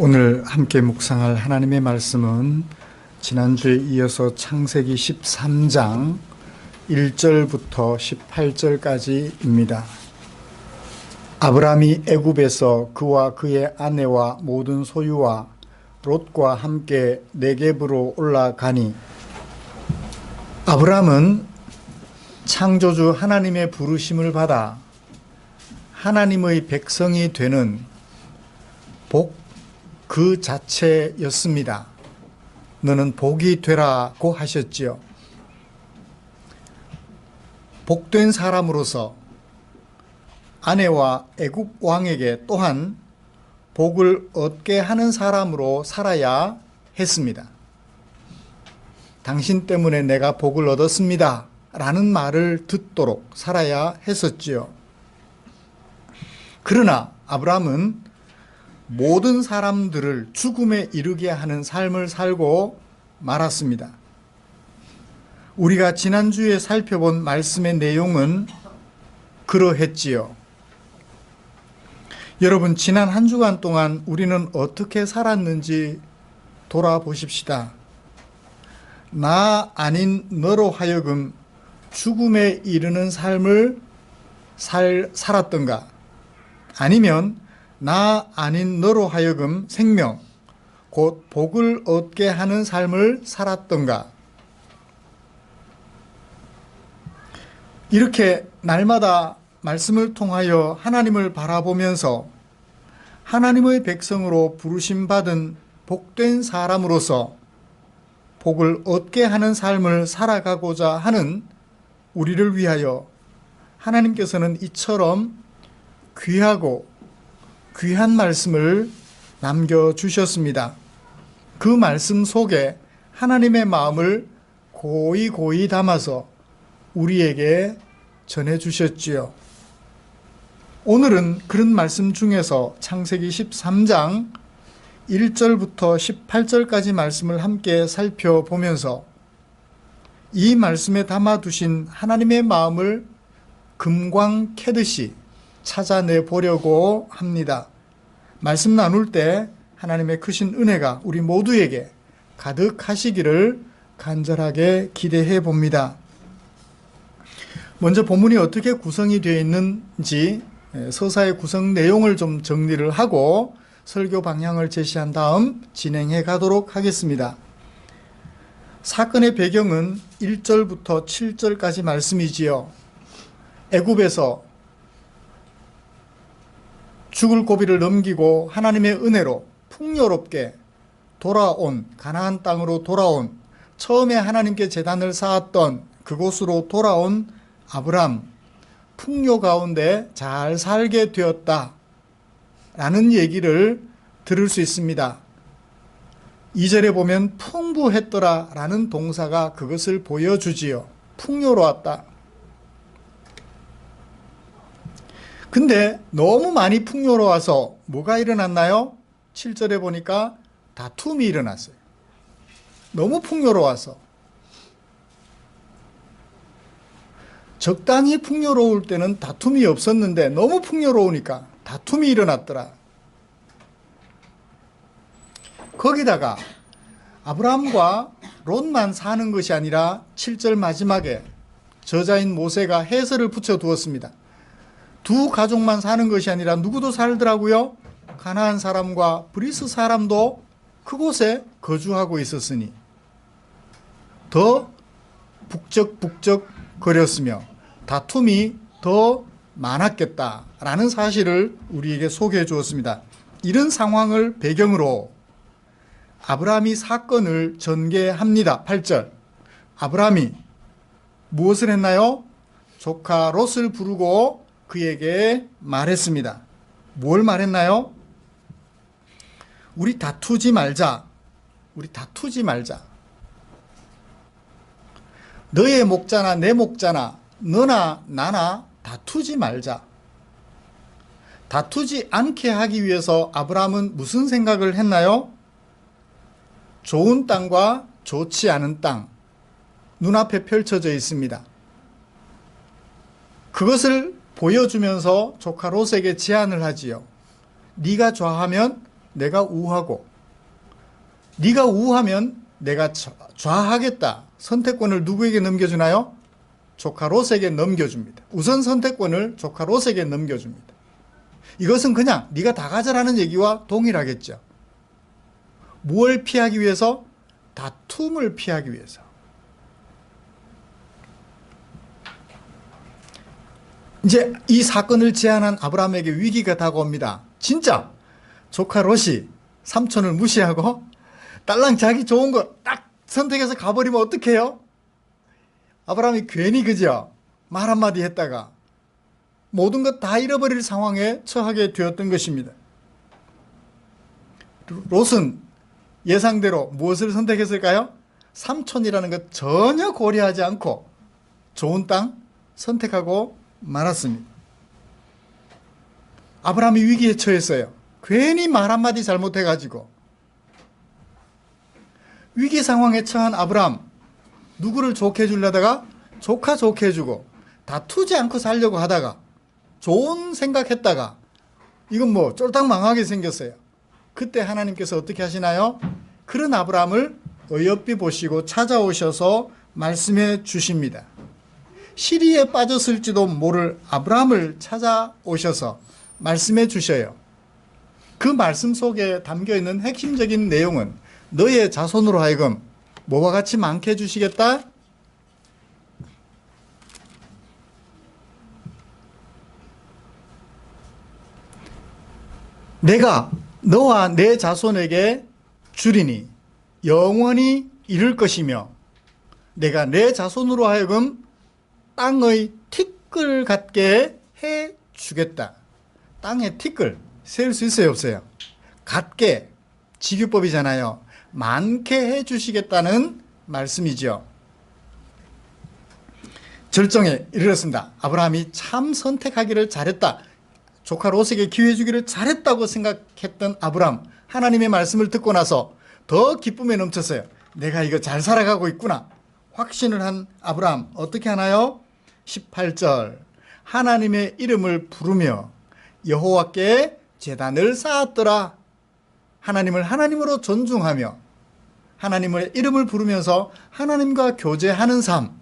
오늘 함께 묵상할 하나님의 말씀은 지난주에 이어서 창세기 13장 1절부터 18절까지입니다. 아브람이 애굽에서 그와 그의 아내와 모든 소유와 롯과 함께 네겝으로 올라가니, 아브람은 창조주 하나님의 부르심을 받아 하나님의 백성이 되는 복 그 자체였습니다. 너는 복이 되라고 하셨지요. 복된 사람으로서 아내와 애굽 왕에게 또한 복을 얻게 하는 사람으로 살아야 했습니다. 당신 때문에 내가 복을 얻었습니다 라는 말을 듣도록 살아야 했었지요. 그러나 아브람은 모든 사람들을 죽음에 이르게 하는 삶을 살고 말았습니다. 우리가 지난주에 살펴본 말씀의 내용은 그러했지요. 여러분, 지난 한 주간 동안 우리는 어떻게 살았는지 돌아보십시다. 나 아닌 너로 하여금 죽음에 이르는 삶을 살았던가, 아니면 나 아닌 너로 하여금 생명, 곧 복을 얻게 하는 삶을 살았던가. 이렇게 날마다 말씀을 통하여 하나님을 바라보면서 하나님의 백성으로 부르심받은 복된 사람으로서 복을 얻게 하는 삶을 살아가고자 하는 우리를 위하여 하나님께서는 이처럼 귀하고 귀한 말씀을 남겨주셨습니다. 그 말씀 속에 하나님의 마음을 고이 담아서 우리에게 전해주셨지요. 오늘은 그런 말씀 중에서 창세기 13장 1절부터 18절까지 말씀을 함께 살펴보면서 이 말씀에 담아두신 하나님의 마음을 금광 캐듯이 찾아내 보려고 합니다. 말씀 나눌 때 하나님의 크신 은혜가 우리 모두에게 가득하시기를 간절하게 기대해 봅니다. 먼저 본문이 어떻게 구성이 되어 있는지 서사의 구성 내용을 좀 정리를 하고 설교 방향을 제시한 다음 진행해 가도록 하겠습니다. 사건의 배경은 1절부터 7절까지 말씀이지요. 애굽에서 죽을 고비를 넘기고 하나님의 은혜로 풍요롭게 돌아온, 가나안 땅으로 돌아온, 처음에 하나님께 제단을 쌓았던 그곳으로 돌아온 아브람, 풍요 가운데 잘 살게 되었다 라는 얘기를 들을 수 있습니다. 2절에 보면 풍부했더라 라는 동사가 그것을 보여주지요. 풍요로웠다. 근데 너무 많이 풍요로워서 뭐가 일어났나요? 7절에 보니까 다툼이 일어났어요. 너무 풍요로워서. 적당히 풍요로울 때는 다툼이 없었는데 너무 풍요로우니까 다툼이 일어났더라. 거기다가 아브람과 롯만 사는 것이 아니라 7절 마지막에 저자인 모세가 해설을 붙여두었습니다. 두 가족만 사는 것이 아니라 누구도 살더라고요. 가나안 사람과 브리스 사람도 그곳에 거주하고 있었으니 더 북적북적 거렸으며 다툼이 더 많았겠다라는 사실을 우리에게 소개해 주었습니다. 이런 상황을 배경으로 아브라함이 사건을 전개합니다. 8절. 아브라함이 무엇을 했나요? 조카 롯을 부르고 그에게 말했습니다. 뭘 말했나요? 우리 다투지 말자. 우리 다투지 말자. 너의 목자나 내 목자나 너나 나나 다투지 말자. 다투지 않게 하기 위해서 아브라함은 무슨 생각을 했나요? 좋은 땅과 좋지 않은 땅, 눈앞에 펼쳐져 있습니다. 그것을 보여주면서 조카 롯에게 제안을 하지요. 네가 좋아하면 내가 우하고 네가 우하면 내가 좌하겠다. 선택권을 누구에게 넘겨주나요? 조카 롯에게 넘겨줍니다. 우선 선택권을 조카 롯에게 넘겨줍니다. 이것은 그냥 네가 다 가져라는 얘기와 동일하겠죠. 무엇을 피하기 위해서? 다툼을 피하기 위해서. 이제 이 사건을 제안한 아브라함에게 위기가 다가옵니다. 진짜 조카 롯이 삼촌을 무시하고 딸랑 자기 좋은 거 딱 선택해서 가버리면 어떡해요? 아브라함이 괜히 그죠? 말 한마디 했다가 모든 것 다 잃어버릴 상황에 처하게 되었던 것입니다. 롯은 예상대로 무엇을 선택했을까요? 삼촌이라는 것 전혀 고려하지 않고 좋은 땅 선택하고 말았습니다. 아브라함이 위기에 처했어요. 괜히 말 한마디 잘못해가지고. 위기 상황에 처한 아브라함, 누구를 좋게 해주려다가 조카 좋게 해주고 다투지 않고 살려고 하다가 좋은 생각했다가 이건 뭐 쫄딱 망하게 생겼어요. 그때 하나님께서 어떻게 하시나요? 그런 아브라함을 어여삐 보시고 찾아오셔서 말씀해 주십니다. 시리에 빠졌을지도 모를 아브라함을 찾아오셔서 말씀해 주셔요. 그 말씀 속에 담겨있는 핵심적인 내용은 너의 자손으로 하여금 뭐와 같이 많게 해주시겠다? 내가 너와 내 자손에게 주리니 영원히 이룰 것이며 내가 내 자손으로 하여금 땅의 티끌 같게 해주겠다. 땅의 티끌 세울 수 있어요, 없어요? 같게, 직유법이잖아요. 많게 해주시겠다는 말씀이죠. 절정에 이르렀습니다. 아브라함이 참 선택하기를 잘했다. 조카 롯에게 기회 주기를 잘했다고 생각했던 아브라함, 하나님의 말씀을 듣고 나서 더 기쁨에 넘쳤어요. 내가 이거 잘 살아가고 있구나. 확신을 한 아브라함 어떻게 하나요? 18절 하나님의 이름을 부르며 여호와께 제단을 쌓았더라. 하나님을 하나님으로 존중하며 하나님의 이름을 부르면서 하나님과 교제하는 삶,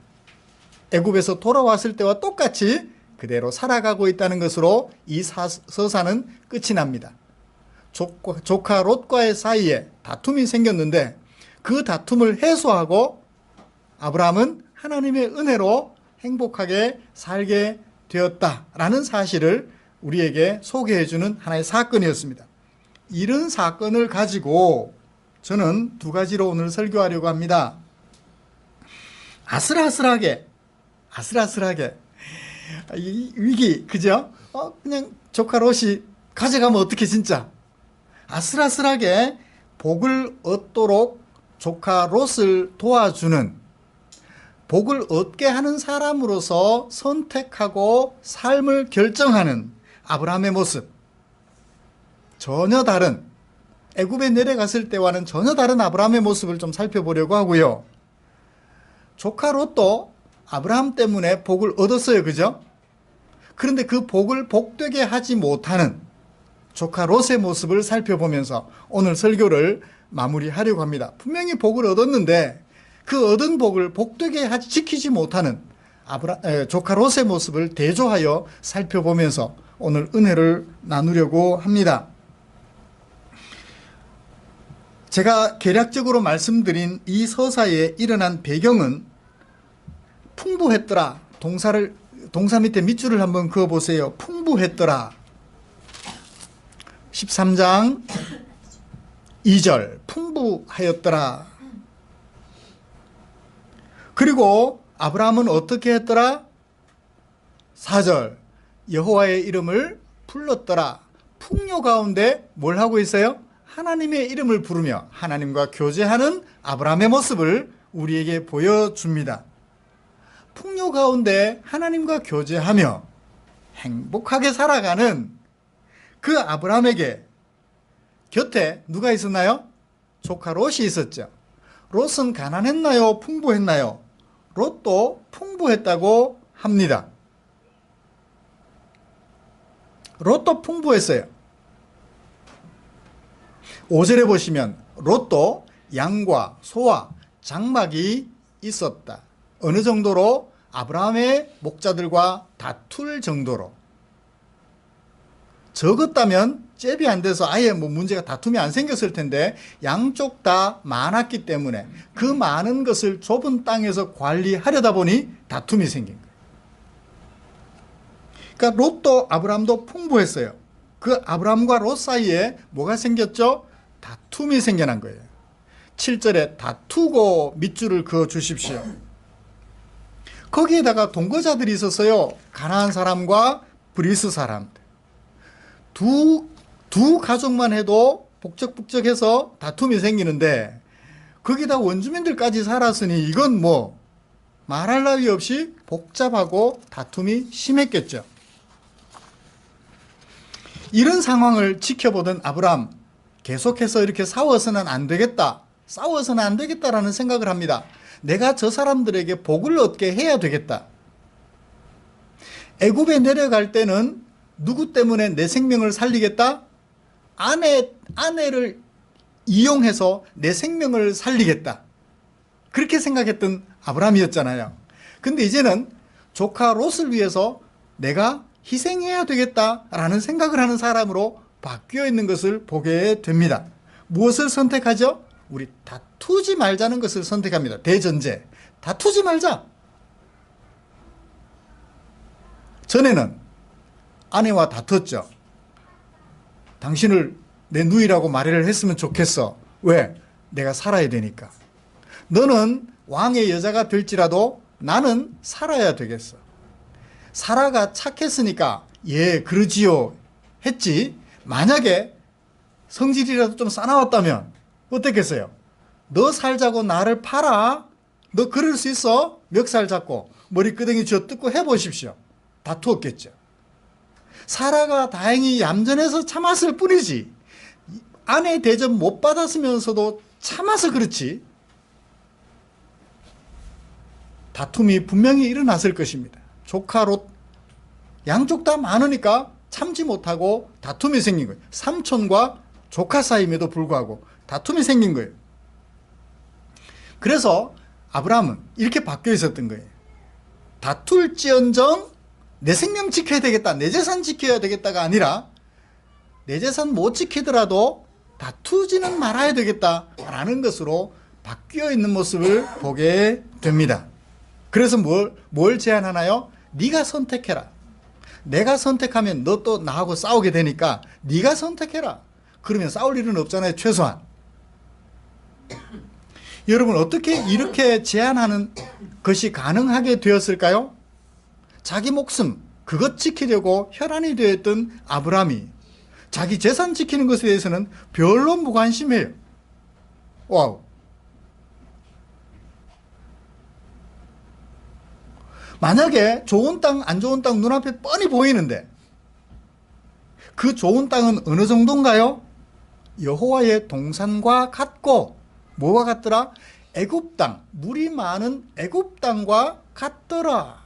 애굽에서 돌아왔을 때와 똑같이 그대로 살아가고 있다는 것으로 이 서사는 끝이 납니다. 조카 롯과의 사이에 다툼이 생겼는데 그 다툼을 해소하고 아브라함은 하나님의 은혜로 행복하게 살게 되었다라는 사실을 우리에게 소개해주는 하나의 사건이었습니다. 이런 사건을 가지고 저는 두 가지로 오늘 설교하려고 합니다. 아슬아슬하게 이 위기, 그죠? 그냥 조카 롯이 가져가면 어떻게 진짜? 아슬아슬하게 복을 얻도록 조카 롯을 도와주는, 복을 얻게 하는 사람으로서 선택하고 삶을 결정하는 아브라함의 모습, 전혀 다른, 애굽에 내려갔을 때와는 전혀 다른 아브라함의 모습을 좀 살펴보려고 하고요. 조카 롯도 아브라함 때문에 복을 얻었어요, 그죠? 그런데 그 복을 복되게 하지 못하는 조카 롯의 모습을 살펴보면서 오늘 설교를 마무리하려고 합니다. 분명히 복을 얻었는데 그 얻은 복을 복되게 지키지 못하는 조카 롯의 모습을 대조하여 살펴보면서 오늘 은혜를 나누려고 합니다. 제가 개략적으로 말씀드린 이 서사에 일어난 배경은 풍부했더라. 동사 밑에 밑줄을 한번 그어보세요. 풍부했더라. 13장 2절 풍부하였더라. 그리고 아브라함은 어떻게 했더라? 4절 여호와의 이름을 불렀더라. 풍요 가운데 뭘 하고 있어요? 하나님의 이름을 부르며 하나님과 교제하는 아브라함의 모습을 우리에게 보여줍니다. 풍요 가운데 하나님과 교제하며 행복하게 살아가는 그 아브라함에게 곁에 누가 있었나요? 조카 롯이 있었죠. 롯은 가난했나요? 풍부했나요? 롯도 풍부했다고 합니다. 롯도 풍부했어요. 5절에 보시면 롯도 양과 소와 장막이 있었다. 어느 정도로? 아브라함의 목자들과 다툴 정도로. 적었다면 잽이 안 돼서 아예 뭐 문제가 다툼이 안 생겼을 텐데 양쪽 다 많았기 때문에 그 많은 것을 좁은 땅에서 관리하려다 보니 다툼이 생긴 거예요. 그러니까 롯도 아브라함도 풍부했어요. 그 아브라함과 롯 사이에 뭐가 생겼죠? 다툼이 생겨난 거예요. 7절에 다투고 밑줄을 그어 주십시오. 거기에다가 동거자들이 있었어요. 가나안 사람과 브리스 사람. 두 가족만 해도 북적북적해서 다툼이 생기는데 거기다 원주민들까지 살았으니 이건 뭐 말할 나위 없이 복잡하고 다툼이 심했겠죠. 이런 상황을 지켜보던 아브라함, 계속해서 이렇게 싸워서는 안 되겠다라는 생각을 합니다. 내가 저 사람들에게 복을 얻게 해야 되겠다. 애굽에 내려갈 때는 누구 때문에 내 생명을 살리겠다? 아내를 이용해서 내 생명을 살리겠다. 그렇게 생각했던 아브라함이었잖아요. 근데 이제는 조카 롯을 위해서 내가 희생해야 되겠다라는 생각을 하는 사람으로 바뀌어 있는 것을 보게 됩니다. 무엇을 선택하죠? 우리 다투지 말자는 것을 선택합니다. 대전제. 다투지 말자. 전에는 아내와 다퉜죠. 당신을 내 누이라고 말을 했으면 좋겠어. 왜? 내가 살아야 되니까. 너는 왕의 여자가 될지라도 나는 살아야 되겠어. 사라가 착했으니까 예 그러지요 했지. 만약에 성질이라도 좀 싸나웠다면 어땠겠어요? 너 살자고 나를 팔아? 너 그럴 수 있어? 멱살 잡고 머리끄댕이 쥐어뜯고 해보십시오. 다투었겠죠. 사라가 다행히 얌전해서 참았을 뿐이지 아내 대접 못 받았으면서도 참아서 그렇지 다툼이 분명히 일어났을 것입니다. 조카 롯 양쪽 다 많으니까 참지 못하고 다툼이 생긴 거예요. 삼촌과 조카 사이임에도 불구하고 다툼이 생긴 거예요. 그래서 아브라함은 이렇게 바뀌어 있었던 거예요. 다툴지언정 내 생명 지켜야 되겠다, 내 재산 지켜야 되겠다가 아니라 내 재산 못 지키더라도 다투지는 말아야 되겠다라는 것으로 바뀌어 있는 모습을 보게 됩니다. 그래서 뭘 제안하나요? 네가 선택해라. 내가 선택하면 너 또 나하고 싸우게 되니까 네가 선택해라. 그러면 싸울 일은 없잖아요, 최소한. 여러분, 어떻게 이렇게 제안하는 것이 가능하게 되었을까요? 자기 목숨, 그것 지키려고 혈안이 되었던 아브라함이 자기 재산 지키는 것에 대해서는 별로 무관심해요. 와우. 만약에 좋은 땅, 안 좋은 땅 눈앞에 뻔히 보이는데 그 좋은 땅은 어느 정도인가요? 여호와의 동산과 같고 뭐와 같더라? 애굽 땅, 물이 많은 애굽 땅과 같더라.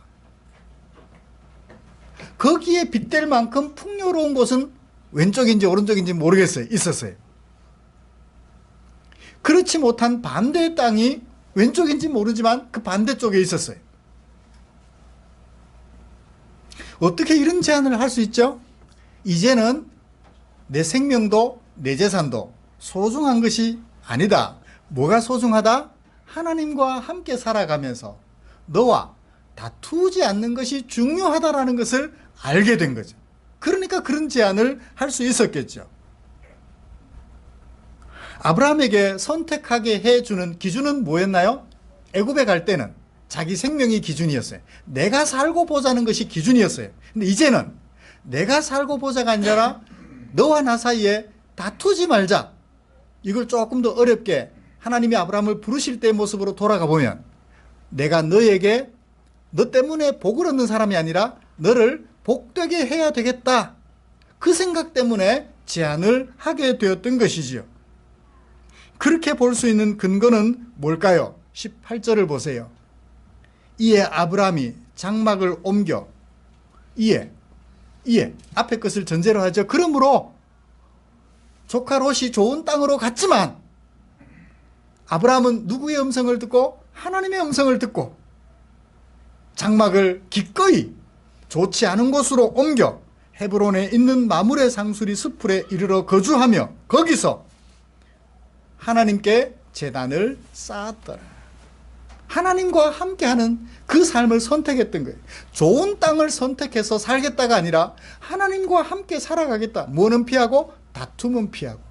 거기에 빗댈 만큼 풍요로운 곳은 왼쪽인지 오른쪽인지 모르겠어요. 있었어요. 그렇지 못한 반대의 땅이 왼쪽인지 모르지만 그 반대쪽에 있었어요. 어떻게 이런 제안을 할 수 있죠? 이제는 내 생명도 내 재산도 소중한 것이 아니다. 뭐가 소중하다? 하나님과 함께 살아가면서 너와 다투지 않는 것이 중요하다라는 것을 알게 된 거죠. 그러니까 그런 제안을 할 수 있었겠죠. 아브라함에게 선택하게 해주는 기준은 뭐였나요? 애굽에 갈 때는 자기 생명이 기준이었어요. 내가 살고 보자는 것이 기준이었어요. 근데 이제는 내가 살고 보자가 아니라 너와 나 사이에 다투지 말자. 이걸 조금 더 어렵게 하나님이 아브라함을 부르실 때의 모습으로 돌아가 보면 내가 너에게 너 때문에 복을 얻는 사람이 아니라 너를 복되게 해야 되겠다. 그 생각 때문에 제안을 하게 되었던 것이지요. 그렇게 볼 수 있는 근거는 뭘까요? 18절을 보세요. 이에 아브라함이 장막을 옮겨 이에 앞에 것을 전제로 하죠. 그러므로 조카 롯이 좋은 땅으로 갔지만 아브라함은 누구의 음성을 듣고? 하나님의 음성을 듣고 장막을 기꺼이 좋지 않은 곳으로 옮겨 헤브론에 있는 마므레 상수리 숲풀에 이르러 거주하며 거기서 하나님께 제단을 쌓았더라. 하나님과 함께하는 그 삶을 선택했던 거예요. 좋은 땅을 선택해서 살겠다가 아니라 하나님과 함께 살아가겠다. 뭐는 피하고? 다툼은 피하고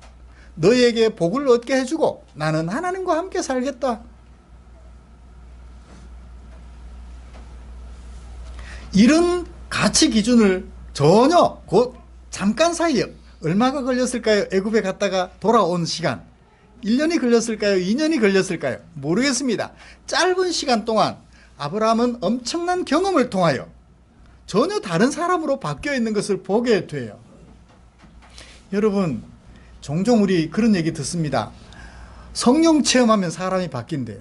너희에게 복을 얻게 해주고 나는 하나님과 함께 살겠다. 이런 가치 기준을 전혀 곧 잠깐 사이에 얼마가 걸렸을까요? 애굽에 갔다가 돌아온 시간 1년이 걸렸을까요? 2년이 걸렸을까요? 모르겠습니다. 짧은 시간 동안 아브라함은 엄청난 경험을 통하여 전혀 다른 사람으로 바뀌어 있는 것을 보게 돼요. 여러분, 종종 우리 그런 얘기 듣습니다. 성령 체험하면 사람이 바뀐대요.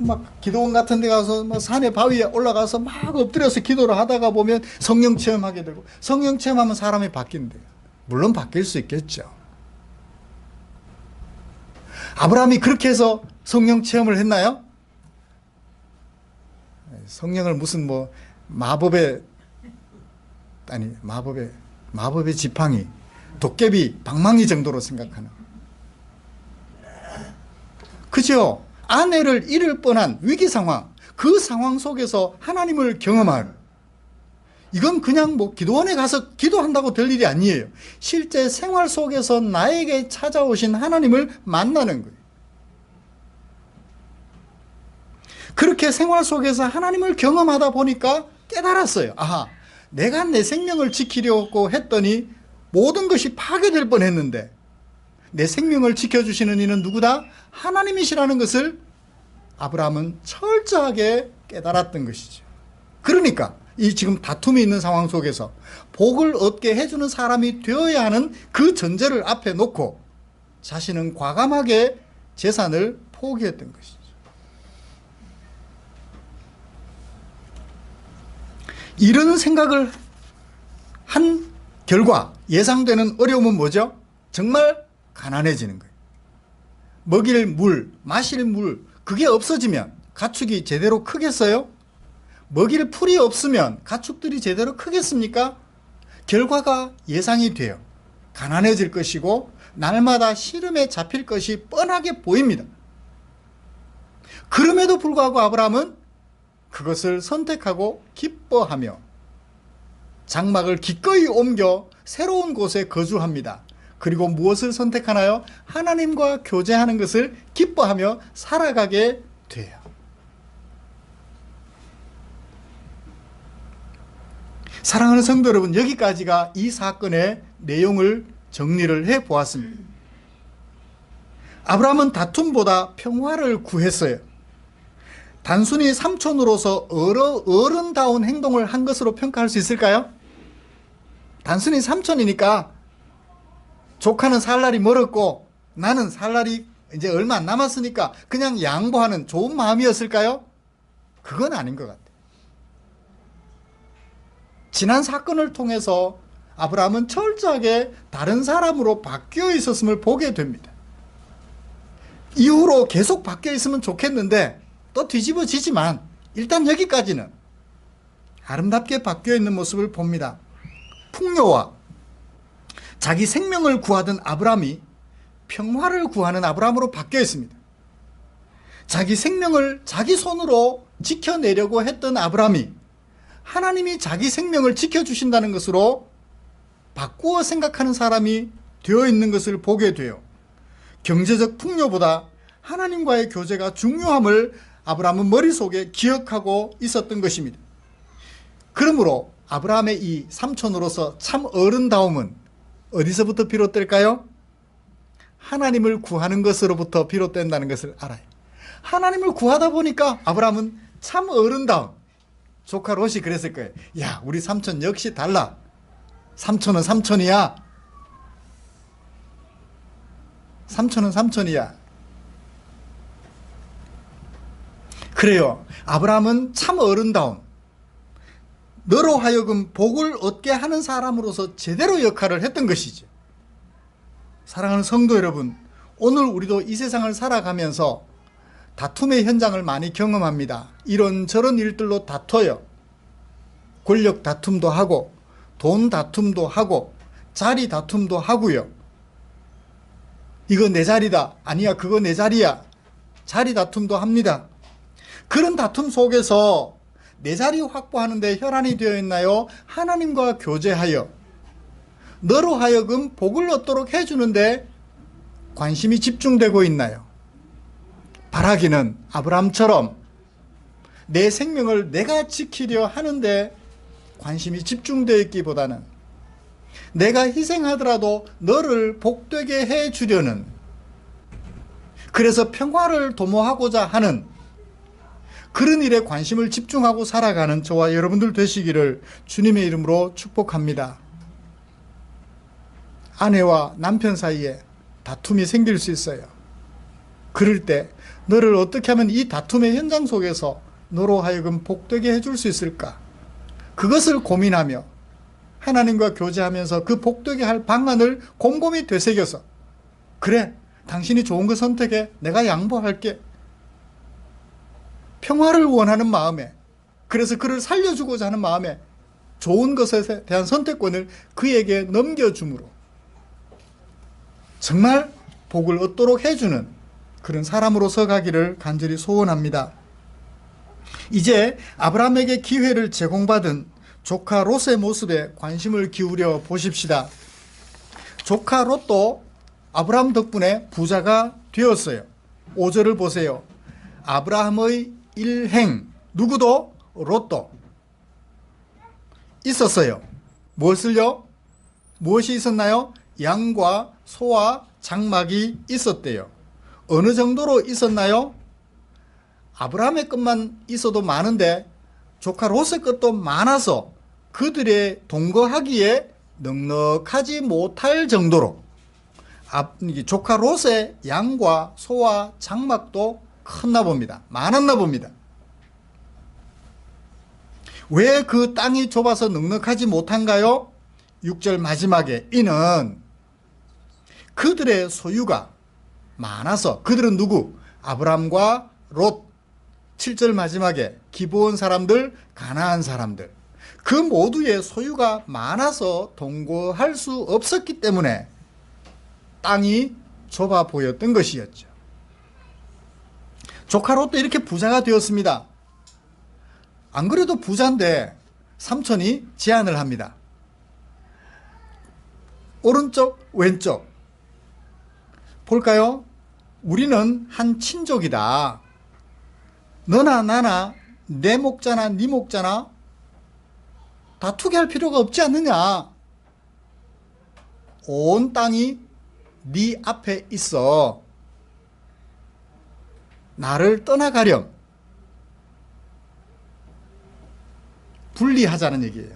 막 기도원 같은 데 가서 막 산에 바위에 올라가서 막 엎드려서 기도를 하다가 보면 성령 체험하게 되고 성령 체험하면 사람이 바뀐대요. 물론 바뀔 수 있겠죠. 아브라함이 그렇게 해서 성령 체험을 했나요? 성령을 무슨 뭐 마법의 지팡이, 도깨비, 방망이 정도로 생각하는. 그죠? 아내를 잃을 뻔한 위기 상황, 그 상황 속에서 하나님을 경험할. 이건 그냥 뭐 기도원에 가서 기도한다고 될 일이 아니에요. 실제 생활 속에서 나에게 찾아오신 하나님을 만나는 거예요. 그렇게 생활 속에서 하나님을 경험하다 보니까 깨달았어요. 아하, 내가 내 생명을 지키려고 했더니 모든 것이 파괴될 뻔했는데 내 생명을 지켜주시는 이는 누구다? 하나님이시라는 것을 아브라함은 철저하게 깨달았던 것이죠. 그러니까 이 지금 다툼이 있는 상황 속에서 복을 얻게 해주는 사람이 되어야 하는 그 전제를 앞에 놓고 자신은 과감하게 재산을 포기했던 것이죠. 이런 생각을 한 결과 예상되는 어려움은 뭐죠? 정말 가난해지는 거예요. 먹일 물, 마실 물, 그게 없어지면 가축이 제대로 크겠어요? 먹일 풀이 없으면 가축들이 제대로 크겠습니까? 결과가 예상이 돼요. 가난해질 것이고 날마다 시름에 잡힐 것이 뻔하게 보입니다. 그럼에도 불구하고 아브라함은 그것을 선택하고 기뻐하며 장막을 기꺼이 옮겨 새로운 곳에 거주합니다. 그리고 무엇을 선택하나요? 하나님과 교제하는 것을 기뻐하며 살아가게 돼요. 사랑하는 성도 여러분, 여기까지가 이 사건의 내용을 정리를 해 보았습니다. 아브라함은 다툼보다 평화를 구했어요. 단순히 삼촌으로서 어른다운 행동을 한 것으로 평가할 수 있을까요? 단순히 삼촌이니까 조카는 살 날이 멀었고 나는 살 날이 이제 얼마 안 남았으니까 그냥 양보하는 좋은 마음이었을까요? 그건 아닌 것 같아요. 지난 사건을 통해서 아브라함은 철저하게 다른 사람으로 바뀌어 있었음을 보게 됩니다. 이후로 계속 바뀌어 있으면 좋겠는데 또 뒤집어지지만 일단 여기까지는 아름답게 바뀌어 있는 모습을 봅니다. 풍요와 자기 생명을 구하던 아브라함이 평화를 구하는 아브라함으로 바뀌어 있습니다. 자기 생명을 자기 손으로 지켜내려고 했던 아브라함이 하나님이 자기 생명을 지켜주신다는 것으로 바꾸어 생각하는 사람이 되어 있는 것을 보게 돼요. 경제적 풍요보다 하나님과의 교제가 중요함을 아브라함은 머릿속에 기억하고 있었던 것입니다. 그러므로 아브라함의 이 삼촌으로서 참 어른다움은 어디서부터 비롯될까요? 하나님을 구하는 것으로부터 비롯된다는 것을 알아요. 하나님을 구하다 보니까 아브라함은 참 어른다움. 조카 롯이 그랬을 거예요. 야, 우리 삼촌 역시 달라. 삼촌은 삼촌이야. 삼촌은 삼촌이야. 그래요. 아브라함은 참 어른다움. 너로 하여금 복을 얻게 하는 사람으로서 제대로 역할을 했던 것이지. 사랑하는 성도 여러분, 오늘 우리도 이 세상을 살아가면서 다툼의 현장을 많이 경험합니다. 이런저런 일들로 다퉈요. 권력 다툼도 하고 돈 다툼도 하고 자리 다툼도 하고요. 이거 내 자리다. 아니야, 그거 내 자리야. 자리 다툼도 합니다. 그런 다툼 속에서 내 자리 확보하는 데 혈안이 되어 있나요? 하나님과 교제하여 너로 하여금 복을 얻도록 해주는데 관심이 집중되고 있나요? 바라기는 아브라함처럼 내 생명을 내가 지키려 하는데 관심이 집중되어 있기보다는 내가 희생하더라도 너를 복되게 해주려는, 그래서 평화를 도모하고자 하는 그런 일에 관심을 집중하고 살아가는 저와 여러분들 되시기를 주님의 이름으로 축복합니다. 아내와 남편 사이에 다툼이 생길 수 있어요. 그럴 때 너를 어떻게 하면 이 다툼의 현장 속에서 너로 하여금 복되게 해줄 수 있을까? 그것을 고민하며 하나님과 교제하면서 그 복되게 할 방안을 곰곰이 되새겨서, 그래, 당신이 좋은 거 선택해, 내가 양보할게. 평화를 원하는 마음에, 그래서 그를 살려주고자 하는 마음에 좋은 것에 대한 선택권을 그에게 넘겨줌으로 정말 복을 얻도록 해주는 그런 사람으로서 가기를 간절히 소원합니다. 이제 아브라함에게 기회를 제공받은 조카 롯의 모습에 관심을 기울여 보십시다. 조카 롯도 아브라함 덕분에 부자가 되었어요. 5절을 보세요. 아브라함의 일행, 누구도 롯도 있었어요. 무엇을요? 무엇이 있었나요? 양과 소와 장막이 있었대요. 어느 정도로 있었나요? 아브라함의 것만 있어도 많은데 조카 롯의 것도 많아서 그들의 동거하기에 넉넉하지 못할 정도로 조카 롯의 양과 소와 장막도 컸나 봅니다. 많았나 봅니다. 왜 그 땅이 좁아서 넉넉하지 못한가요? 6절 마지막에 이는 그들의 소유가 많아서, 그들은 누구? 아브람과 롯. 7절 마지막에 기브온 사람들, 가나안 사람들, 그 모두의 소유가 많아서 동거할 수 없었기 때문에 땅이 좁아 보였던 것이었죠. 조카 롯도 이렇게 부자가 되었습니다. 안 그래도 부자인데 삼촌이 제안을 합니다. 오른쪽, 왼쪽 볼까요? 우리는 한 친족이다. 너나 나나 내 목자나 네 목자나 다투게 할 필요가 없지 않느냐. 온 땅이 네 앞에 있어. 나를 떠나가렴. 분리하자는 얘기예요.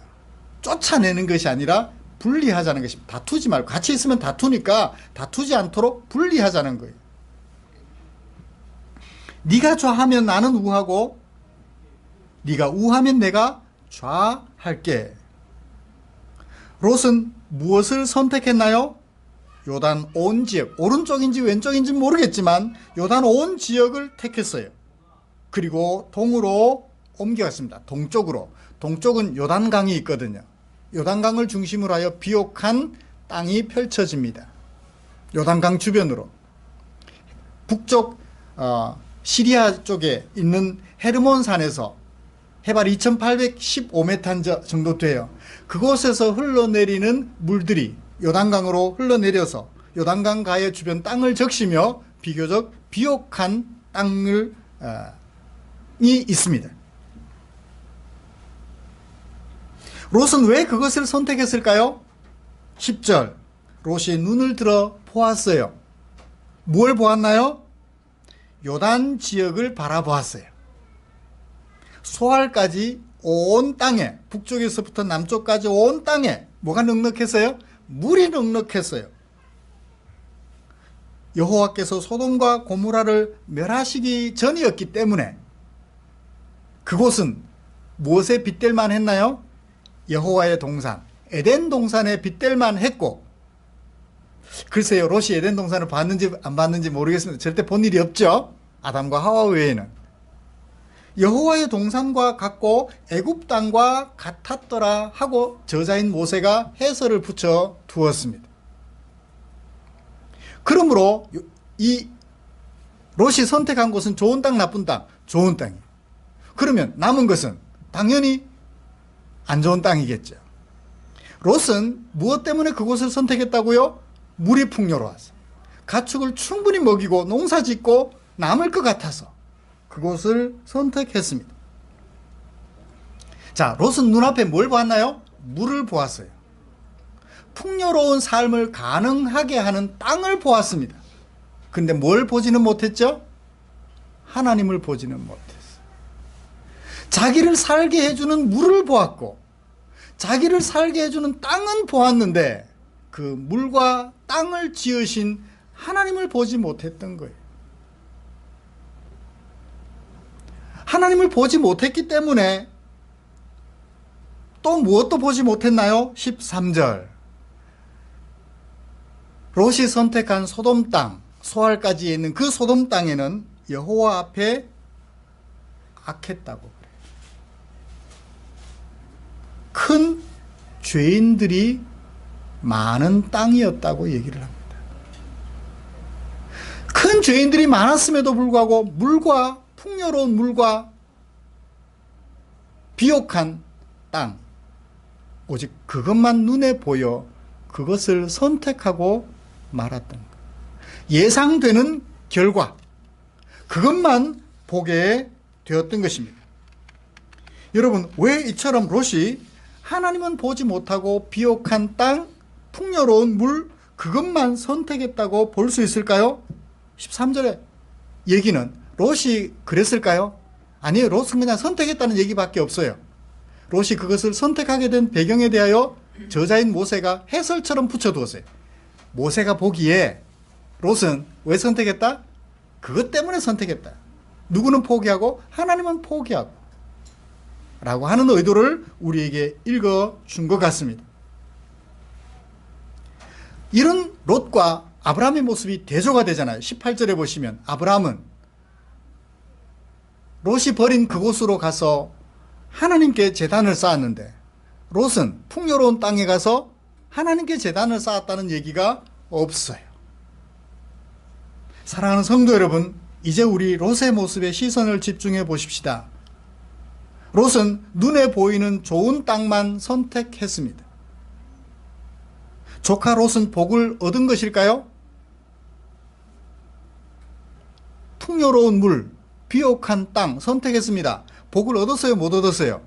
쫓아내는 것이 아니라 분리하자는 것입니다. 다투지 말고, 같이 있으면 다투니까 다투지 않도록 분리하자는 거예요. 네가 좌하면 나는 우하고 네가 우하면 내가 좌할게. 롯은 무엇을 선택했나요? 요단 온 지역, 오른쪽인지 왼쪽인지 모르겠지만 요단 온 지역을 택했어요. 그리고 동으로 옮겨갔습니다. 동쪽으로. 동쪽은 요단강이 있거든요. 요단강을 중심으로 하여 비옥한 땅이 펼쳐집니다. 요단강 주변으로. 북쪽 시리아 쪽에 있는 헤르몬 산에서 해발 2815m 정도 돼요. 그곳에서 흘러내리는 물들이 요단강으로 흘러내려서 요단강 가해 주변 땅을 적시며 비교적 비옥한 땅이 있습니다. 롯은 왜 그것을 선택했을까요? 10절, 롯이 눈을 들어 보았어요. 뭘 보았나요? 요단 지역을 바라보았어요. 소알까지 온 땅에, 북쪽에서부터 남쪽까지 온 땅에 뭐가 넉넉했어요? 물이 넉넉했어요. 여호와께서 소돔과 고모라를 멸하시기 전이었기 때문에 그곳은 무엇에 빗댈만 했나요? 여호와의 동산, 에덴 동산에 빗댈만 했고, 글쎄요, 롯이 에덴 동산을 봤는지 안 봤는지 모르겠습니다. 절대 본 일이 없죠. 아담과 하와 외에는. 여호와의 동산과 같고 애굽 땅과 같았더라 하고 저자인 모세가 해설을 붙여 두었습니다. 그러므로 이 롯이 선택한 곳은 좋은 땅, 나쁜 땅? 좋은 땅이에요. 그러면 남은 것은 당연히 안 좋은 땅이겠죠. 롯은 무엇 때문에 그곳을 선택했다고요? 물이 풍요로워서, 가축을 충분히 먹이고 농사 짓고 남을 것 같아서 그곳을 선택했습니다. 자, 롯은 눈앞에 뭘 보았나요? 물을 보았어요. 풍요로운 삶을 가능하게 하는 땅을 보았습니다. 근데 뭘 보지는 못했죠? 하나님을 보지는 못했어요. 자기를 살게 해주는 물을 보았고 자기를 살게 해주는 땅은 보았는데 그 물과 땅을 지으신 하나님을 보지 못했던 거예요. 하나님을 보지 못했기 때문에 또 무엇도 보지 못했나요? 13절. 롯이 선택한 소돔 땅, 소알까지 있는 그 소돔 땅에는 여호와 앞에 악했다고 그래요. 큰 죄인들이 많은 땅이었다고 얘기를 합니다. 큰 죄인들이 많았음에도 불구하고 물과 풍요로운 물과 비옥한 땅, 오직 그것만 눈에 보여 그것을 선택하고 말았던 것. 예상되는 결과, 그것만 보게 되었던 것입니다. 여러분, 왜 이처럼 롯이 하나님은 보지 못하고 비옥한 땅, 풍요로운 물, 그것만 선택했다고 볼 수 있을까요? 13절의 얘기는 롯이 그랬을까요? 아니에요. 롯은 그냥 선택했다는 얘기밖에 없어요. 롯이 그것을 선택하게 된 배경에 대하여 저자인 모세가 해설처럼 붙여두었어요. 모세가 보기에 롯은 왜 선택했다? 그것 때문에 선택했다. 누구는 포기하고 하나님은 포기하고 라고 하는 의도를 우리에게 읽어준 것 같습니다. 이런 롯과 아브라함의 모습이 대조가 되잖아요. 18절에 보시면 아브라함은 롯이 버린 그곳으로 가서 하나님께 제단을 쌓았는데 롯은 풍요로운 땅에 가서 하나님께 제단을 쌓았다는 얘기가 없어요. 사랑하는 성도 여러분, 이제 우리 롯의 모습에 시선을 집중해 보십시다. 롯은 눈에 보이는 좋은 땅만 선택했습니다. 조카 롯은 복을 얻은 것일까요? 풍요로운 물, 비옥한 땅 선택했습니다. 복을 얻었어요? 못 얻었어요?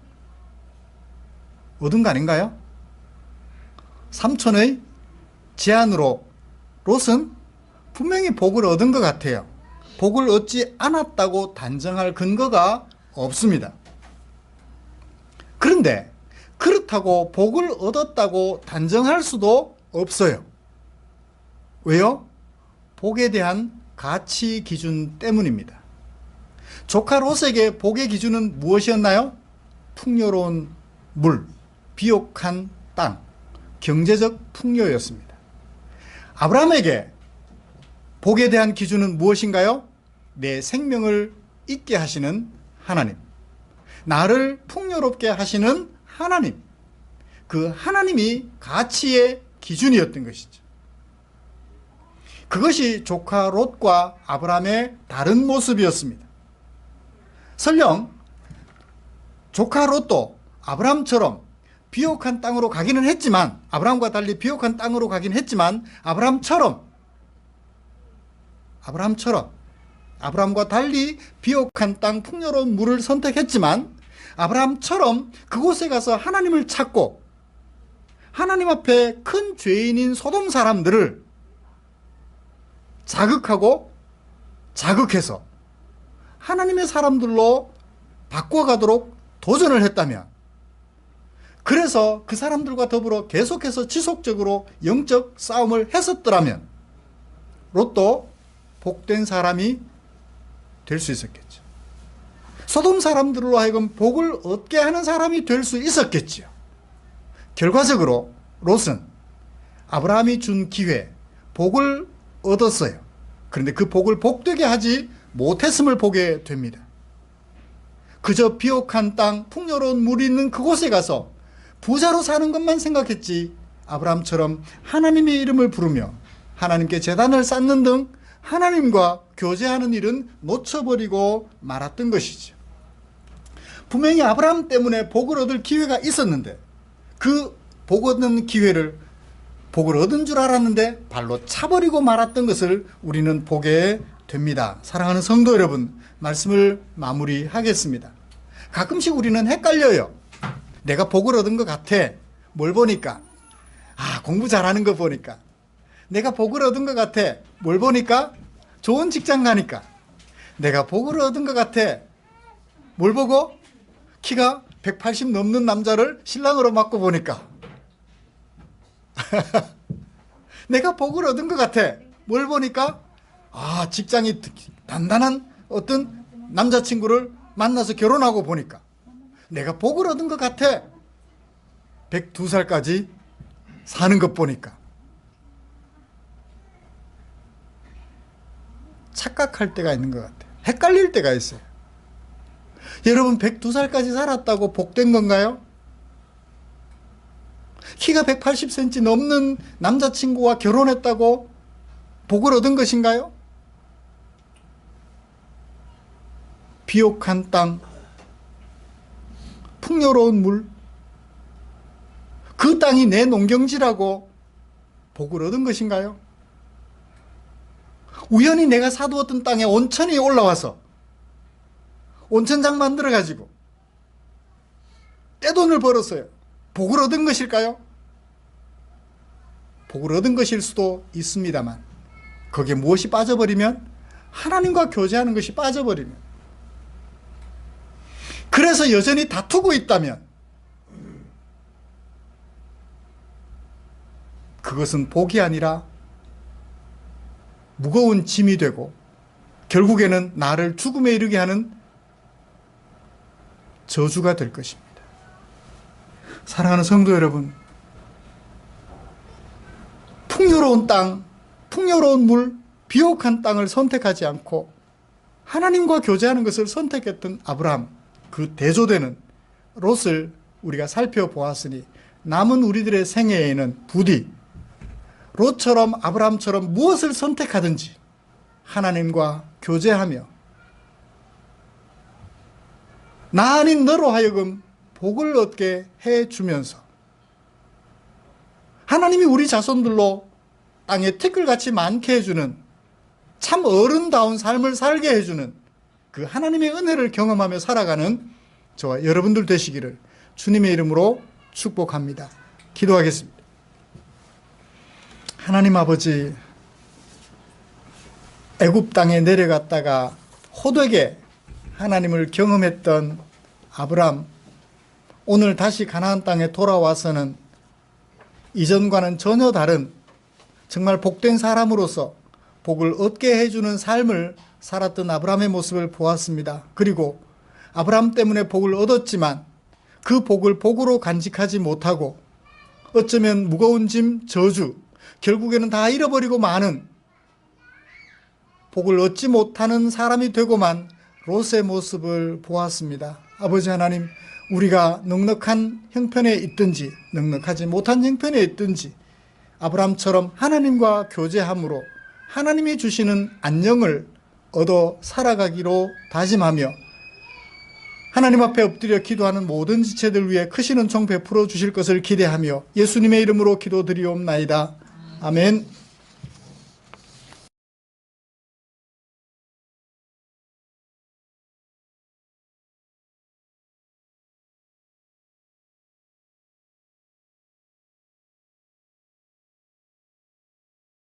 얻은 거 아닌가요? 삼촌의 제안으로 롯은 분명히 복을 얻은 것 같아요. 복을 얻지 않았다고 단정할 근거가 없습니다. 그런데 그렇다고 복을 얻었다고 단정할 수도 없어요. 왜요? 복에 대한 가치 기준 때문입니다. 조카 롯에게 복의 기준은 무엇이었나요? 풍요로운 물, 비옥한 땅, 경제적 풍요였습니다. 아브라함에게 복에 대한 기준은 무엇인가요? 내 생명을 있게 하시는 하나님, 나를 풍요롭게 하시는 하나님, 그 하나님이 가치의 기준이었던 것이죠. 그것이 조카 롯과 아브라함의 다른 모습이었습니다. 설령 조카 롯도 아브라함처럼 비옥한 땅으로 가기는 했지만, 아브라함과 달리 비옥한 땅으로 가긴 했지만 아브라함과 달리 비옥한 땅, 풍요로운 물을 선택했지만 아브라함처럼 그곳에 가서 하나님을 찾고 하나님 앞에 큰 죄인인 소돔 사람들을 자극해서 하나님의 사람들로 바꿔가도록 도전을 했다면, 그래서 그 사람들과 더불어 계속해서 지속적으로 영적 싸움을 했었더라면 롯도 복된 사람이 될 수 있었겠죠. 소돔 사람들로 하여금 복을 얻게 하는 사람이 될 수 있었겠죠. 결과적으로 롯은 아브라함이 준 기회, 복을 얻었어요. 그런데 그 복을 복되게 하지 못했음을 보게 됩니다. 그저 비옥한 땅, 풍요로운 물이 있는 그곳에 가서 부자로 사는 것만 생각했지, 아브라함처럼 하나님의 이름을 부르며 하나님께 제단을 쌓는 등 하나님과 교제하는 일은 놓쳐버리고 말았던 것이죠. 분명히 아브라함 때문에 복을 얻을 기회가 있었는데 그 복 얻는 기회를 복을 얻은 줄 알았는데 발로 차버리고 말았던 것을 우리는 보게 됩니다. 사랑하는 성도 여러분, 말씀을 마무리하겠습니다. 가끔씩 우리는 헷갈려요. 내가 복을 얻은 것 같아. 뭘 보니까? 공부 잘하는 거 보니까. 내가 복을 얻은 것 같아. 뭘 보니까? 좋은 직장 가니까. 내가 복을 얻은 것 같아. 뭘 보고? 키가 180 넘는 남자를 신랑으로 맞고 보니까. 내가 복을 얻은 것 같아. 뭘 보니까? 직장이 단단한 어떤 남자친구를 만나서 결혼하고 보니까. 내가 복을 얻은 것 같아. 102살까지 사는 것 보니까. 착각할 때가 있는 것 같아요. 헷갈릴 때가 있어요. 여러분, 102살까지 살았다고 복된 건가요? 키가 180cm 넘는 남자친구와 결혼했다고 복을 얻은 것인가요? 비옥한 땅, 풍요로운 물, 그 땅이 내 농경지라고 복을 얻은 것인가요? 우연히 내가 사두었던 땅에 온천이 올라와서 온천장 만들어가지고 떼돈을 벌었어요. 복을 얻은 것일까요? 복을 얻은 것일 수도 있습니다만 거기에 무엇이 빠져버리면, 하나님과 교제하는 것이 빠져버리면, 그래서 여전히 다투고 있다면 그것은 복이 아니라 무거운 짐이 되고 결국에는 나를 죽음에 이르게 하는 저주가 될 것입니다. 사랑하는 성도 여러분, 풍요로운 땅, 풍요로운 물, 비옥한 땅을 선택하지 않고 하나님과 교제하는 것을 선택했던 아브라함, 그 대조되는 롯을 우리가 살펴보았으니 남은 우리들의 생애에는 부디 롯처럼 아브라함처럼 무엇을 선택하든지 하나님과 교제하며 나 아닌 너로 하여금 복을 얻게 해주면서 하나님이 우리 자손들로 땅에 티끌같이 많게 해주는 참 어른다운 삶을 살게 해주는 그 하나님의 은혜를 경험하며 살아가는 저와 여러분들 되시기를 주님의 이름으로 축복합니다. 기도하겠습니다. 하나님 아버지, 애굽 땅에 내려갔다가 호되게 하나님을 경험했던 아브라함, 오늘 다시 가나안 땅에 돌아와서는 이전과는 전혀 다른 정말 복된 사람으로서 복을 얻게 해주는 삶을 살았던 아브라함의 모습을 보았습니다. 그리고 아브라함 때문에 복을 얻었지만 그 복을 복으로 간직하지 못하고 어쩌면 무거운 짐, 저주, 결국에는 다 잃어버리고 마는, 복을 얻지 못하는 사람이 되고만 롯의 모습을 보았습니다. 아버지 하나님, 우리가 넉넉한 형편에 있든지 넉넉하지 못한 형편에 있든지 아브라함처럼 하나님과 교제함으로 하나님이 주시는 안녕을 얻어 살아가기로 다짐하며 하나님 앞에 엎드려 기도하는 모든 지체들 위해 크신 은총 베풀어 주실 것을 기대하며 예수님의 이름으로 기도드리옵나이다. 아멘.